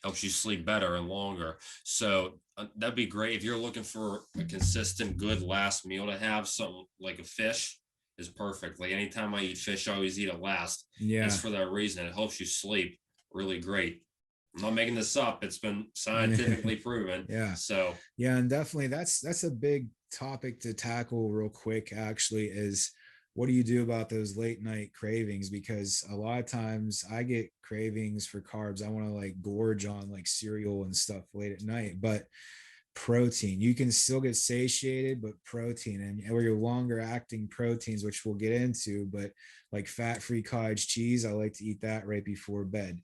helps you sleep better and longer. So that'd be great if you're looking for a consistent, good last meal to have. Something like a fish is perfect. Like anytime I eat fish, I always eat it last. And it's Yeah. for that reason. It helps you sleep really great. I'm not making this up. It's been scientifically proven. Yeah. So, Yeah, and definitely that's a big topic to tackle real quick actually is what do you do about those late night cravings? Because a lot of times I get cravings for carbs. I want to like gorge on like cereal and stuff late at night, but protein, you can still get satiated, but protein and or your longer acting proteins, which we'll get into, but like fat-free cottage cheese, I like to eat that right before bed,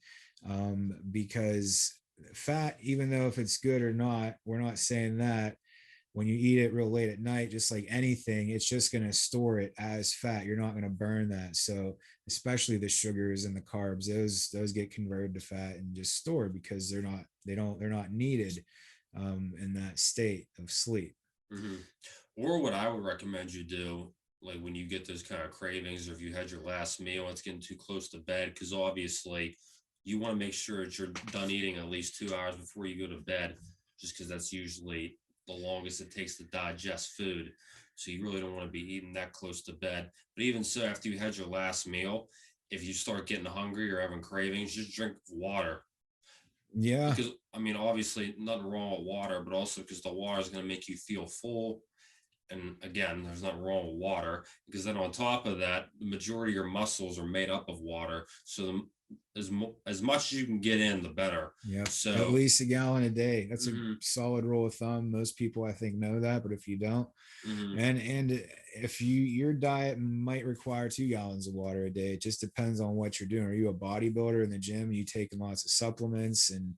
because fat, even though if it's good or not, we're not saying that, when you eat it real late at night, just like anything, it's just going to store it as fat. You're not going to burn that. So especially the sugars and the carbs, those get converted to fat and just stored because they're not needed in that state of sleep. mhm. Or what I would recommend you do, like when you get those kind of cravings, or if you had your last meal, it's getting too close to bed, because obviously you want to make sure that you're done eating at least 2 hours before you go to bed, just because that's usually the longest it takes to digest food. So you really don't want to be eating that close to bed. But even so, after you had your last meal, if you start getting hungry or having cravings, just drink water. Yeah. Because I mean, obviously, nothing wrong with water, but also because the water is going to make you feel full. And again, there's nothing wrong with water, because then on top of that, the majority of your muscles are made up of water. So as much as you can get in, the better. Yep. At So, least a gallon a day. That's a mhm, solid rule of thumb. Most people I think know that, but if you don't, mhm, and if your diet might require 2 gallons of water a day, it just depends on what you're doing. Are you a bodybuilder in the gym? You taking lots of supplements and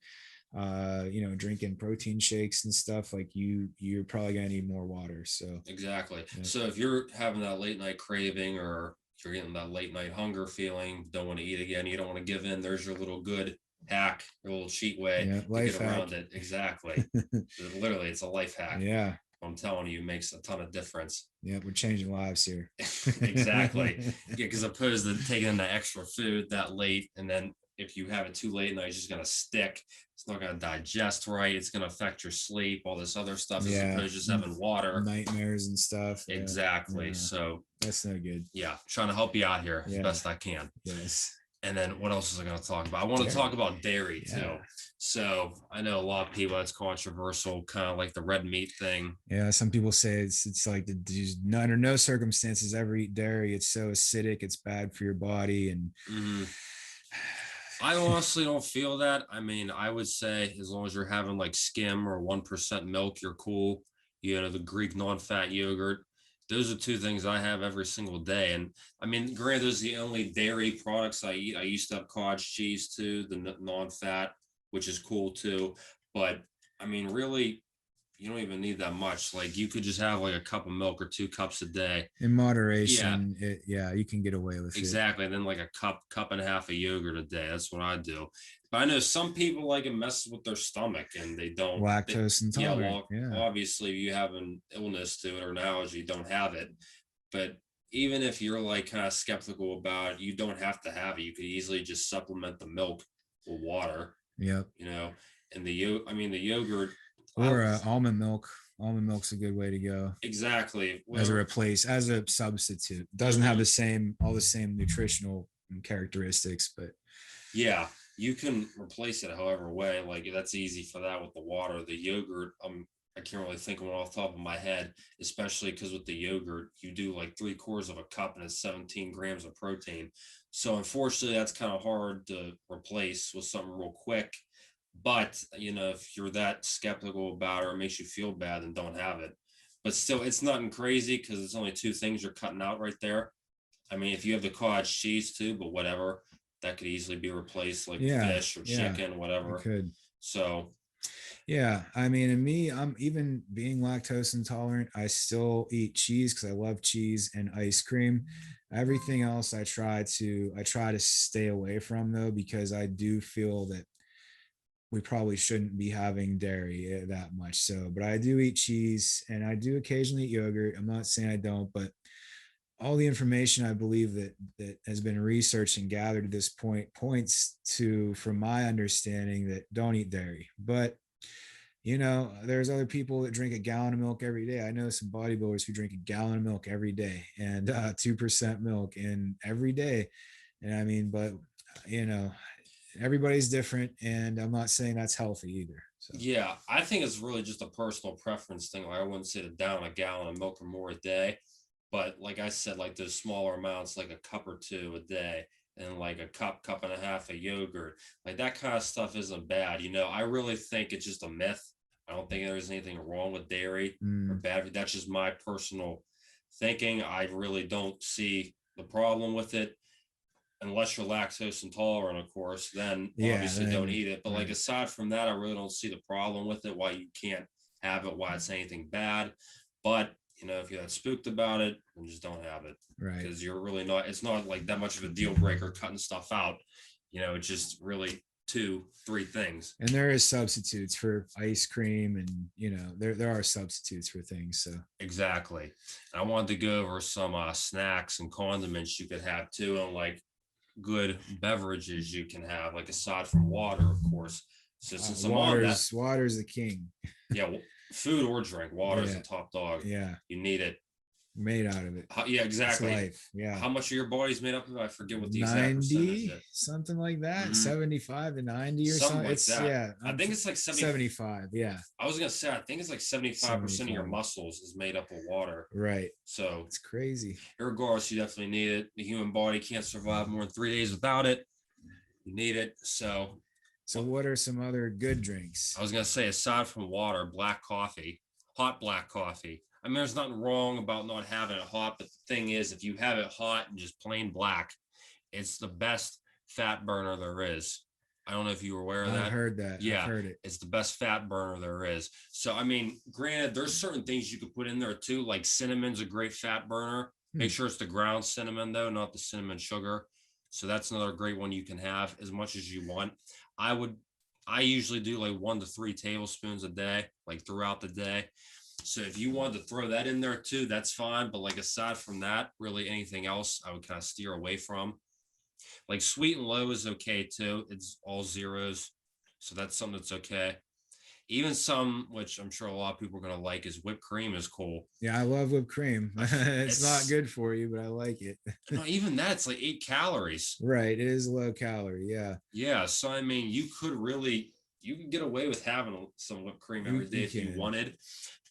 drinking protein shakes and stuff, like you're probably gonna need more water. So exactly. yeah. So if you're having that late night craving, or you're getting that late night hunger feeling, don't want to eat again, you don't want to give in, there's your little good hack, your little cheat way Yeah, to get life hack. around it. Exactly. Literally, it's a life hack. Yeah. I'm telling you, it makes a ton of difference. Yeah, we're changing lives here. Exactly. Yeah, because opposed to taking in the extra food that late, and then if you have it too late, now it's just gonna stick. It's not gonna digest right. It's gonna affect your sleep, all this other stuff, as Yeah, opposed to just having water. nightmares and stuff. Yeah, Exactly. yeah, So that's no good. yeah, trying to help you out here as Yeah, best I can. yes, And then what else is I going to talk about? I want to talk dairy. about dairy too. Yeah, So I know a lot of people, that's controversial, kind of like the red meat thing. yeah. Some people say it's like under no circumstances ever eat dairy. It's so acidic. It's bad for your body. And Mhm. I honestly don't feel that. I mean, I would say as long as you're having like skim or 1% milk, you're cool. You know, the Greek non-fat yogurt, those are two things I have every single day. And I mean, granted, those are the only dairy products I eat. I used to have cottage cheese too, the non-fat, which is cool too. But I mean, really, you don't even need that much. Like you could just have like a cup of milk or 2 cups a day. In Yeah, moderation, yeah, you can get away with it. exactly. And then like a cup and a half of yogurt a day. That's what I do. But I know some people like it messes with their stomach and they don't. Lactose Yeah, intolerant. well, Yeah. obviously, if you have an illness to it or an allergy, you don't have it. But even if you're like kind of skeptical about it, you don't have to have it. You could easily just supplement the milk with water, Yep. you know, and I mean, the yogurt. Or almond milk. Almond milk's a good way to go. Exactly. As a as a substitute. Doesn't have all the same nutritional characteristics, but yeah, you can replace it however way. Like that's easy for that with the water. The yogurt, I can't really think of one off the top of my head, especially because with the yogurt, you do like 3/4 of a cup and it's 17 grams of protein. So unfortunately, that's kind of hard to replace with something real quick. But if you're that skeptical about it or it makes you feel bad, then don't have it. But still, it's nothing crazy because it's only two things you're cutting out right there. I mean, if you have the cottage cheese too, but whatever, that could easily be replaced like fish or chicken, whatever. Could. So yeah, I mean, and me, I'm even being lactose intolerant, I still eat cheese because I love cheese and ice cream. Everything else I try to stay away from though, because I do feel that we probably shouldn't be having dairy that much. So, but I do eat cheese and I do occasionally eat yogurt. I'm not saying I don't, but all the information I believe that has been researched and gathered at this point points to, from my understanding, that don't eat dairy. But there's other people that drink a gallon of milk every day. I know some bodybuilders who drink a gallon of milk every day and 2% milk in every day. And I mean, but you know, everybody's different, and I'm not saying that's healthy either. So yeah, I think it's really just a personal preference thing. Like I wouldn't say to down a gallon of milk or more a day, but like I said, like those smaller amounts, like a cup or two a day, and like a cup and a half of yogurt, like that kind of stuff isn't bad. I really think it's just a myth. I don't think there's anything wrong with dairy or bad. That's just my personal thinking. I really don't see the problem with it unless you're lactose intolerant, of course, then obviously don't eat it. But like aside from that, I really don't see the problem with it, why you can't have it, why it's anything bad. But if you're that spooked about it, then just don't have it. Right. Because you're really not, it's not like that much of a deal breaker cutting stuff out. It's just really 2-3 things. And there is substitutes for ice cream, and there are substitutes for things. So exactly. And I wanted to go over some snacks and condiments you could have too, and like good beverages you can have, like aside from water, of course. So since water's the king. Yeah, food or drink, water is the top dog. Yeah, you need it. Made out of it. Yeah, exactly. Life. Yeah. How much of your body's made up of? I forget what the exact percentage is. Something like that. 75 to 90 or something. Like that. Yeah. I think it's like 75. Yeah. I was gonna say I think it's like 75% of your muscles is made up of water. Right. So it's crazy. Regardless, you definitely need it. The human body can't survive more than 3 days without it. You need it. So what are some other good drinks? I was gonna say, aside from water, black coffee, hot black coffee. I mean, there's nothing wrong about not having it hot, but the thing is, if you have it hot and just plain black, it's the best fat burner there is. I don't know if you were aware of that. I've heard that. Yeah, I've heard it. It's the best fat burner there is. So, I mean, granted, there's certain things you could put in there too, like cinnamon's a great fat burner. Make sure it's the ground cinnamon though, not the cinnamon sugar. So that's another great one you can have as much as you want. I usually do like 1 to 3 tablespoons a day, like throughout the day. So if you wanted to throw that in there too, that's fine. But like aside from that, really anything else, I would kind of steer away from. Like sweet and low is okay too. It's all zeros. So that's something that's okay. Even some, which I'm sure a lot of people are going to like, is whipped cream is cool. Yeah, I love whipped cream. it's not good for you, but I like it. Even that, it's like 8 calories. Right. It is low calorie. Yeah. Yeah. So, I mean, you could get away with having some whipped cream every day if you wanted.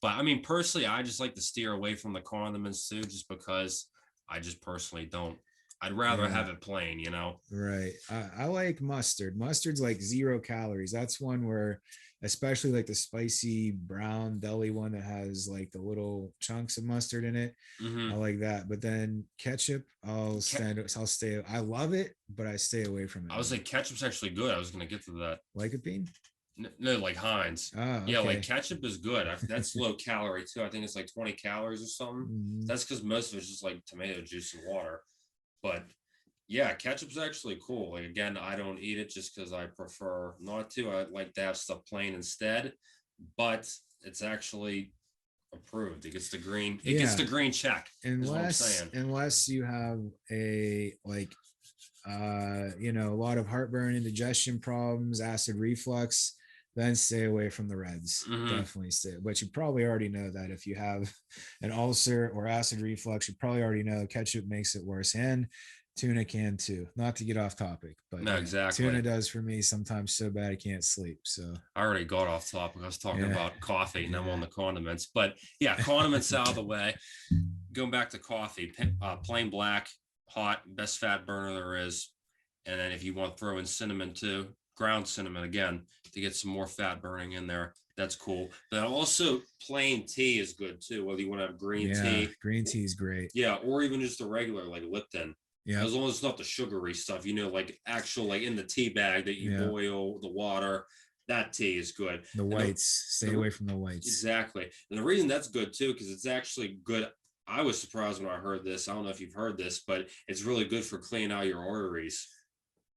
But I mean, personally, I just like to steer away from the condiments too, just because I just personally don't I'd rather Yeah. have it plain, you know. Right. I like mustard. Mustard's like 0 calories. That's one where, especially like the spicy brown deli one that has like the little chunks of mustard in it. I Hmm. like that. But then ketchup, I'll stay. I love it, but I stay away from it I was now. like, ketchup's actually good. I was gonna get to that. Lycopene? No, like Heinz. Oh, Yeah, like okay. ketchup is good. That's low calorie too. I think it's like 20 calories or something. Mhm. That's because most of it's just like tomato juice and water. But yeah, ketchup's actually cool. Like again, I don't eat it just because I prefer not to. I like to have stuff plain instead. But it's actually approved. It gets the green. It gets Yeah. the green check. Is what I'm saying. Unless you have a like a lot of heartburn, indigestion problems, acid reflux, then stay away from the reds. Hmm. Definitely stay. But you probably already know that if you have an ulcer or acid reflux, you probably already know ketchup makes it worse. And tuna can too. Not to get off topic, but No, yeah, tuna exactly. does for me sometimes so bad I can't sleep. So I already got off topic. I was talking yeah, about coffee and I'm yeah, on the condiments. But yeah, condiments out of the way. Going back to coffee, plain black, hot, best fat burner there is. And then if you want to throw in cinnamon too, ground cinnamon again to get some more fat burning in there, that's cool. But also plain tea is good too, whether you want to have green yeah. tea, Green tea is great. yeah, or even just the regular like Lipton. Yeah, As long as it's not the sugary stuff, like actual like in the tea bag that you yeah. boil the water, that tea is good. The And whites. Stay away from the whites. exactly. And the reason that's good too, because it's actually good. I was surprised when I heard this. I don't know if you've heard this, but it's really good for cleaning out your arteries.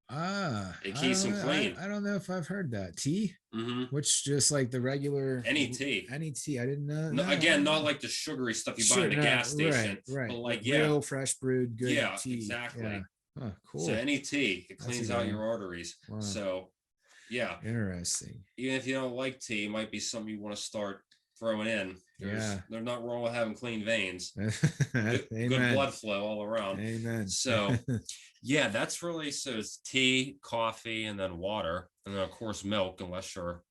It I keeps don't them know. clean. I don't know if I've heard that. Tea, Hmm. which just like the regular Any tea. any tea. I didn't know. No, No, again, not like the sugary stuff you buy in sure, the no, gas station, right. but Like like, yeah, real fresh brewed good yeah, tea. Yeah. exactly. Oh, So cool. any tea, it That's a cleans good out one. your arteries. Wow. So yeah, Interesting. even if you don't like tea, it might be something you want to start throwing in. Yeah. There's not wrong with having clean veins. Good Amen. blood flow all around. Amen. So yeah, that's really, so it's tea, coffee, and then water, and then of course milk, unless you're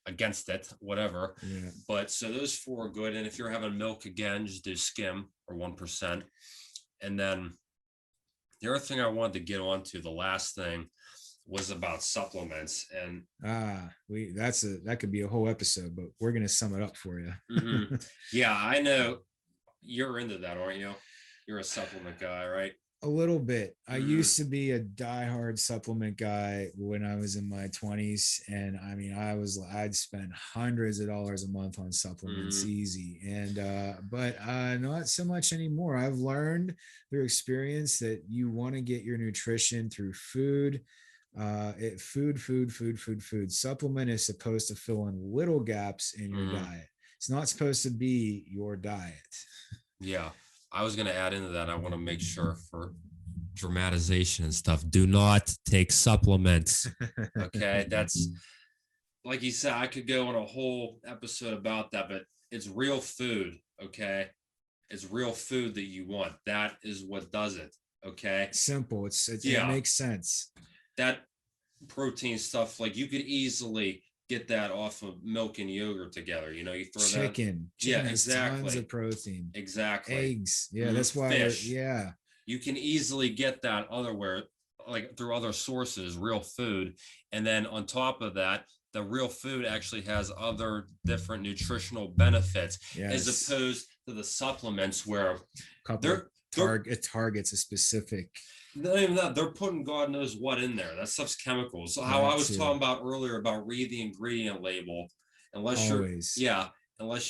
against it, whatever. Yeah. But so those four are good. And if you're having milk again, just do skim or 1%. And then the other thing I wanted to get onto, the last thing, was about supplements. And that could be a whole episode, but we're gonna sum it up for you. yeah, I know you're into that, aren't you? You're a supplement guy, right? A little bit. I used to be a diehard supplement guy when I was in my 20s. And I mean, I'd spend hundreds of dollars a month on supplements easy. And, but not so much anymore. I've learned through experience that you want to get your nutrition through food. Food. Supplement is supposed to fill in little gaps in your diet. It's not supposed to be your diet. Yeah. I was going to add into that. I want to make sure for dramatization and stuff, do not take supplements. Okay. That's like you said, I could go on a whole episode about that, but it's real food. Okay. It's real food that you want. That is what does it. Okay. Simple. It makes sense. That protein stuff, like you could easily get that off of milk and yogurt together. You throw chicken yeah, has exactly, tons of protein. Exactly. Eggs. Yeah, that's why. Fish. Yeah, you can easily get that otherwhere, like through other sources, real food. And then on top of that, the real food actually has other different nutritional benefits, as opposed to the supplements where it targets a specific. Not even that, they're putting God knows what in there. That stuff's chemicals. So how I was talking about earlier about read the ingredient label, unless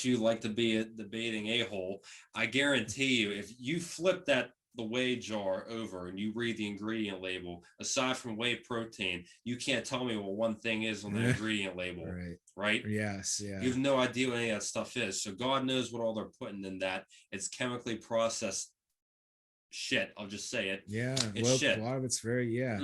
you like to be a debating a-hole, I guarantee you, if you flip the whey jar over and you read the ingredient label, aside from whey protein, you can't tell me what one thing is on the ingredient label. Right? Yes. Yeah. You have no idea what any of that stuff is. So God knows what all they're putting in that. It's chemically processed shit. I'll just say it. Yeah. It's shit. A lot of it's very, yeah.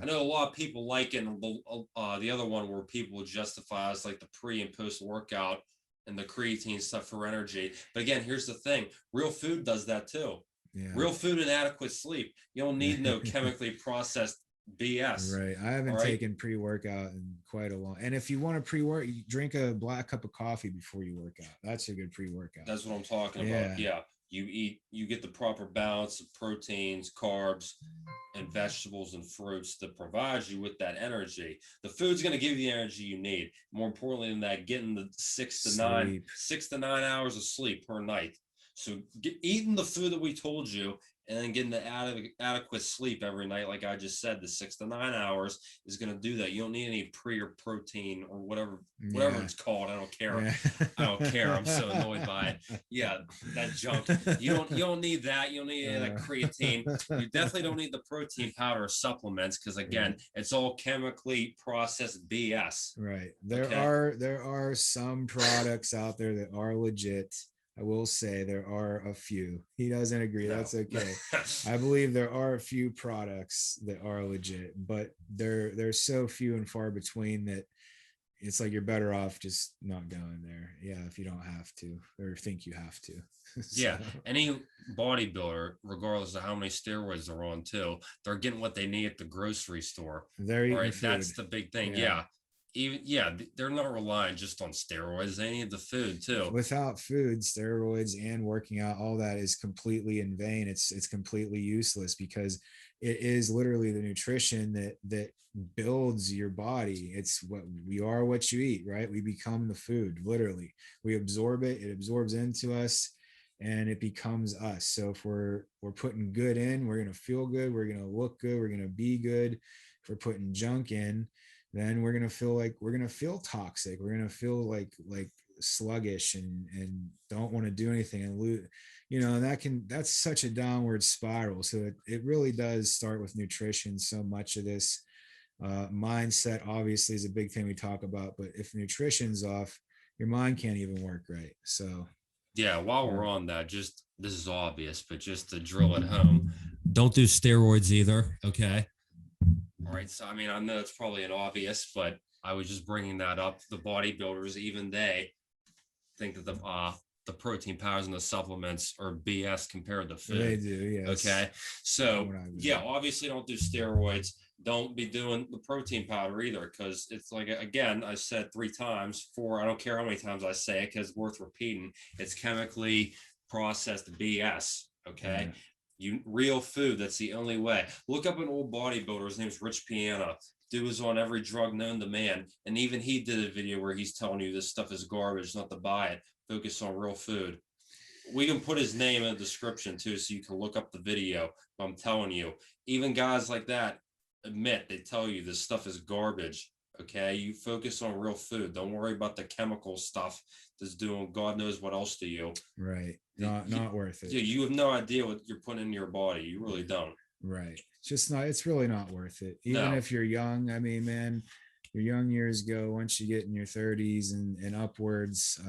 I know a lot of people like it. The other one where people justify is like the pre and post workout and the creatine stuff for energy. But again, here's the thing. Real food does that too. Yeah. Real food and adequate sleep. You don't need no chemically processed BS. Right. I haven't taken pre-workout in quite a long. And if you want to pre-work, you drink a black cup of coffee before you work out. That's a good pre-workout. That's what I'm talking about. Yeah. you get the proper balance of proteins, carbs, and vegetables and fruits that provide you with that energy. The food's going to give you the energy you need. More importantly than that, getting the Sleep. 6 to 9 hours of sleep per night. So eating the food that we told you, and then getting the adequate sleep every night, like I just said, the 6 to 9 hours is going to do that. You don't need any pre or protein or whatever Yeah. it's called. I don't care. Yeah. I don't care. I'm so annoyed by it. Yeah, that junk. You don't need that. You don't need any of that creatine. You definitely don't need the protein powder or supplements because again, it's all chemically processed BS. Right. Okay. There are some products out there that are legit. I will say there are a few. He doesn't agree. No. That's okay. I believe there are a few products that are legit, but they're so few and far between that it's like you're better off just not going there. Yeah, if you don't have to or think you have to. So, Yeah, any bodybuilder, regardless of how many steroids they're on, too, they're getting what they need at the grocery store. they're All eating right, food. that's the big thing. Yeah. Yeah, even they're not relying just on steroids. They need the food too. Without food, steroids, and working out, all that is completely in vain. It's completely useless because it is literally the nutrition that builds your body. It's what we are, what you eat, right? We become the food, literally. We absorb it, it absorbs into us, and it becomes us. So if we're putting good in, we're gonna feel good, we're gonna look good, we're gonna be good. If we're putting junk in, then we're gonna feel toxic. We're gonna feel like sluggish and don't want to do anything and lose, and that's such a downward spiral. So it really does start with nutrition. So much of this mindset obviously is a big thing we talk about, but if nutrition's off, your mind can't even work right. So Yeah, while yeah. we're on that, just this is obvious, but just to drill it home, don't do steroids either. Okay. All right. So, I mean, I know it's probably an obvious, but I was just bringing that up. The bodybuilders, even they think that the protein powders and the supplements are BS compared to They food. do, yes. Okay. So, yeah, obviously don't do steroids. Don't be doing the protein powder either because it's like, again, I said 3 times, I don't care how many times I say it because it's worth repeating. It's chemically processed BS. Okay. Yeah. Real food. That's the only way. Look up an old bodybuilder. His name's Rich Piana. Dude was on every drug known to man, and even he did a video where he's telling you this stuff is garbage, not to buy it. Focus on real food. We can put his name in the description too, so you can look up the video. I'm telling you, even guys like that they tell you this stuff is garbage. Okay, you focus on real food. Don't worry about the chemical stuff that's doing God knows what else to you. Right. Not worth it. Yeah, you have no idea what you're putting in your body. You really don't. Right. It's really not worth it. Even if you're young. I mean, man, your young years go, once you get in your 30s and upwards,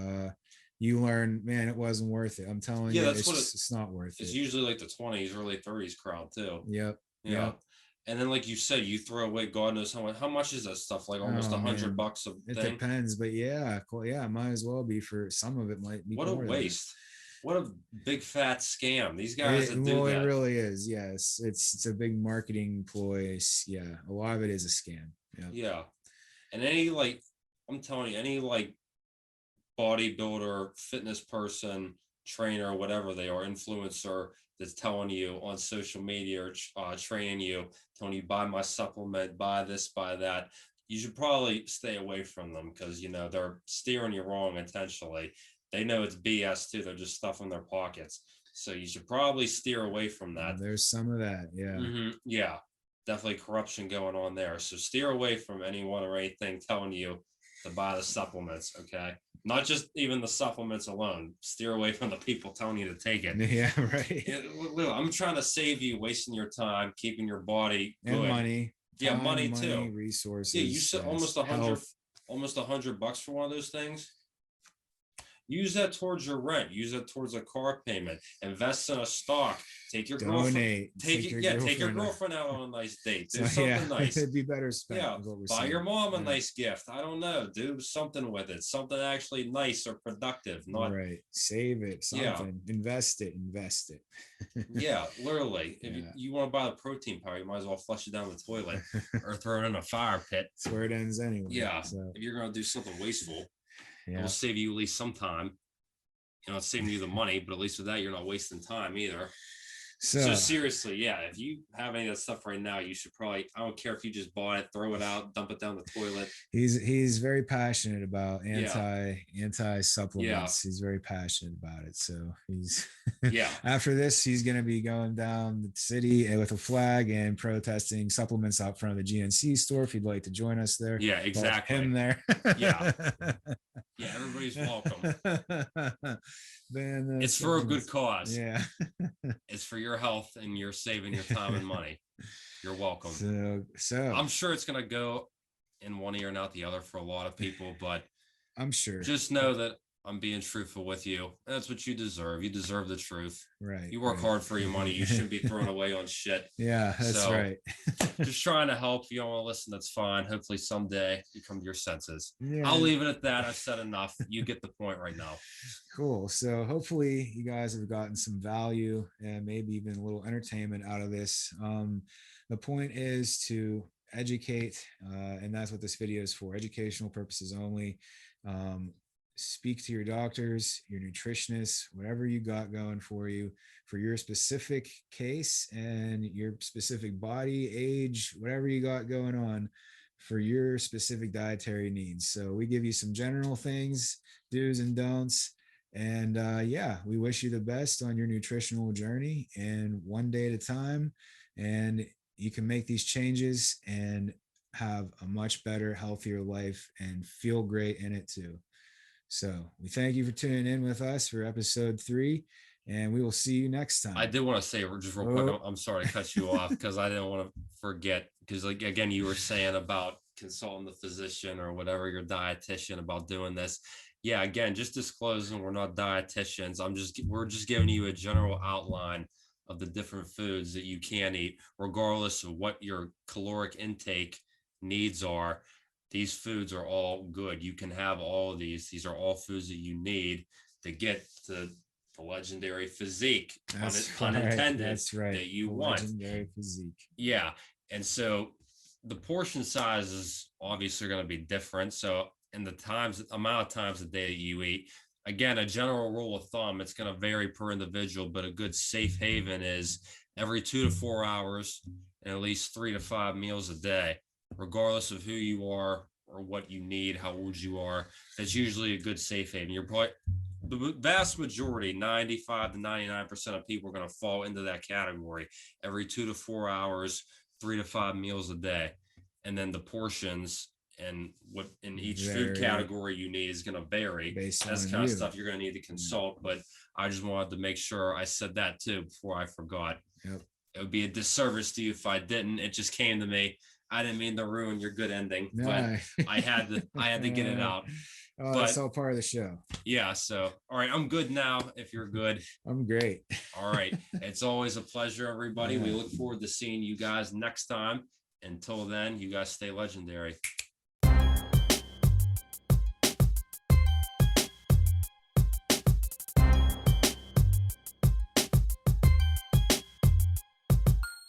you learn, man, it wasn't worth it. I'm telling you, it's not worth it. It's usually like the 20s, early 30s crowd too. Yep. Yeah. Yep. And then, like you said, you throw away God knows how much is that stuff? Like almost $100 a thing. It depends, but yeah, might as well be. For some of it might be. What a waste. What a big fat scam. These guys that do that. It really is. Yes. It's a big marketing ploy. Yeah. A lot of it is a scam. Yeah. Yeah. And I'm telling you, any bodybuilder, fitness person, trainer, whatever they are, influencer that's telling you on social media or training you, telling you buy my supplement, buy this, buy that, you should probably stay away from them because they're steering you wrong intentionally. They know it's BS too. They're just stuffing their pockets. So you should probably steer away from that. There's some of that. Yeah. Mm-hmm. Yeah. Definitely corruption going on there. So steer away from anyone or anything telling you to buy the supplements. Okay. Not just even the supplements alone. Steer away from the people telling you to take it. Yeah. Right. I'm trying to save you wasting your time, keeping your body good. And money. Yeah. Money too. Resources. Yeah. You said almost $100 for one of those things. Use that towards your rent. Use that towards a car payment. Invest in a stock. Take your girlfriend. Take your girlfriend out on a nice date. Do something nice. It'd be better spent. Yeah. Buy your mom a nice gift. I don't know. Do something with it. Something actually nice or productive. Not right. Save it. Something. Yeah. Invest it. Yeah, literally. If you want to buy the protein powder, you might as well flush it down the toilet or throw it in a fire pit. That's where it ends anyway. Yeah. So. If you're gonna do something wasteful. Yeah. It'll save you at least some time. it's saving you the money, but at least with that, you're not wasting time either. So So seriously, yeah, if you have any of that stuff right now, you should probably, I don't care if you just bought it, throw it out, dump it down the toilet. he's very passionate about Yeah. anti Yeah. supplements. He's very passionate about it. So he's Yeah. after this, he's going to be going down the city with a flag and protesting supplements out front of the GNC store. If you'd like to join us there, Yeah, We'll have exactly. him there. Yeah. Yeah, everybody's welcome. Then It's for a good cause. Yeah. It's for your health, and you're saving your time and money. You're welcome. So I'm sure it's going to go in one ear and out the other for a lot of people, but I'm sure. just know that I'm being truthful with you. That's what you deserve. You deserve the truth. Right. You work hard for your money. You shouldn't be thrown away on shit. Yeah, that's So, right. Just trying to help. If you don't want to listen, that's fine. Hopefully someday you come to your senses. Yeah. I'll leave it at that. I've said enough. You get the point right now. Cool. So hopefully you guys have gotten some value and maybe even a little entertainment out of this. The point is to educate, and that's what this video is for, educational purposes only. Speak to your doctors, your nutritionists, whatever you got going for you for your specific case and your specific body, age, whatever you got going on for your specific dietary needs. So we give you some general things, do's and don'ts. And yeah, we wish you the best on your nutritional journey, and one day at a time. And you can make these changes and have a much better, healthier life and feel great in it too. So we thank you for tuning in with us for episode 3, and we will see you next time. I did want to say just real quick, I'm sorry to cut you off because I didn't want to forget, because like, again, you were saying about consulting the physician or whatever, your dietitian, about doing this. Yeah, again, just disclosing we're not dietitians. We're just giving you a general outline of the different foods that you can eat, regardless of what your caloric intake needs are. These foods are all good. You can have all of these. These are all foods that you need to get to the legendary physique, pun intended, that's right, that you the want. Legendary physique. Yeah. And so the portion size is obviously going to be different. So in the amount of times a day that you eat, again, a general rule of thumb, it's going to vary per individual, but a good safe haven is every 2 to 4 hours and at least 3 to 5 meals a day, regardless of who you are or what you need, how old you are. That's usually a good safe haven. You're probably, the vast majority, 95 to 99% of people are going to fall into that category. Every 2 to 4 hours, 3 to 5 meals a day. And then the portions and what in each food category you need is going to vary. That's kind of stuff you're going to need to consult. But I just wanted to make sure I said that too before I forgot. Yep. It would be a disservice to you if I didn't. It just came to me. I didn't mean to ruin your good ending, but I had to get it out. Oh, that's all part of the show. Yeah. So, all right, I'm good now. If you're good, I'm great. All right. It's always a pleasure, everybody. We look forward to seeing you guys next time. Until then, you guys stay legendary.